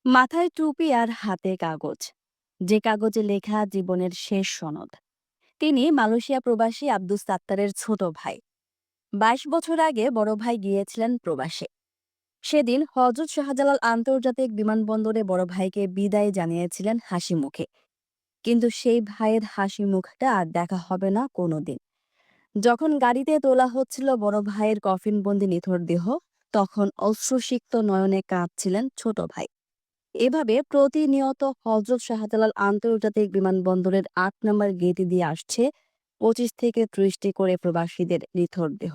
মাথায় টুপি আর হাতে কাগজ, যে কাগজে লেখা জীবনের শেষ সনদ। তিনি মালয়েশিয়া প্রবাসী আব্দুস সাত্তারের ছোট ভাই। ২২ বছর আগে বড় ভাই গিয়েছিলেন প্রবাসে। সেদিন হজরত শাহজালাল আন্তর্জাতিক বিমানবন্দরে বড় ভাইকে বিদায় জানিয়েছিলেন হাসি মুখে। কিন্তু সেই ভাইয়ের হাসি মুখটা আর দেখা হবে না কোনোদিন। যখন গাড়িতে তোলা হচ্ছিল বড় ভাইয়ের কফিনবন্দি নিথর দেহ, তখন অশ্রুসিক্ত নয়নে কাঁদছিলেন ছোট ভাই। এভাবে প্রতিনিয়ত হজরত শাহজালাল আন্তর্জাতিক বিমানবন্দরের ৮ নম্বর গেটে দিয়ে আসছে ২৫ থেকে ৩০টি করে প্রবাসীদের নিথর দেহ।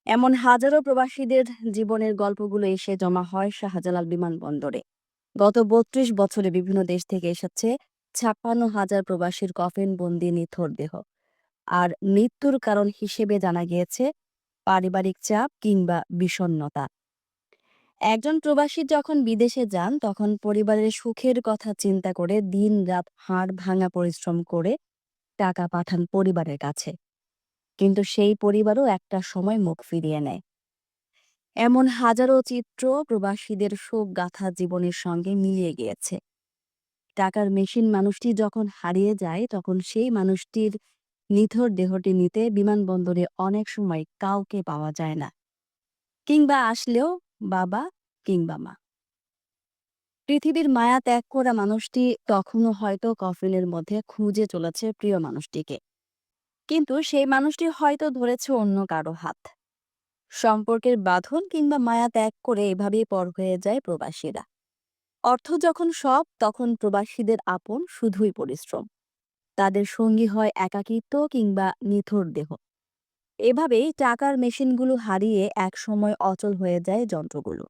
এমন হাজারো প্রবাসীদের জীবনের গল্পগুলো এসে জমা হয় শাহজালাল বিমানবন্দরে। গত ৩২ বছরে বিভিন্ন দেশ থেকে এসেছে ৫৬,০০০ প্রবাসীর কফিনবন্দি নিথর দেহ। আর মৃত্যুর কারণ হিসেবে জানা গিয়েছে পারিবারিক চাপ কিংবা বিষণ্ণতা। একজন প্রবাসী যখন বিদেশে যান তখন পরিবারের সুখের কথা চিন্তা করে দিন-রাত হাড় ভাঙা পরিশ্রম করে টাকা পাঠান পরিবারের কাছে। কিন্তু সেই পরিবারও একটা সময় মুখ ফিরিয়ে নেয়। এমন হাজারো চিত্র প্রবাসীদের শোকগাথা জীবনের সঙ্গে মিলিয়ে গিয়েছে। টাকার মেশিন মানুষটি যখন হারিয়ে যায় তখন সেই মানুষটির নিথর দেহটি নিতে বিমানবন্দরে অনেক সময় কাউকে পাওয়া যায় না, কিংবা আসলেও বাবা কিংবা মা। পৃথিবীর মায়া ত্যাগ করা মানুষটি তখনও হয়তো কফিনের মধ্যে খুঁজে চলেছে প্রিয় মানুষটিকে। কিন্তু সেই মানুষটি হয়তো ধরেছে অন্য কারো হাত। সম্পর্কের বাঁধন কিংবা মায়া ত্যাগ করে এভাবেই পর হয়ে যায় প্রবাসীরা। অর্থ যখন সব, তখন প্রবাসীদের আপন শুধুই পরিশ্রম। তাদের সঙ্গী হয় একাকিত্ব কিংবা নিথর দেহ। এভাবেই টাকার মেশিনগুলো হারিয়ে এক সময় অচল হয়ে যায় যন্ত্রগুলো।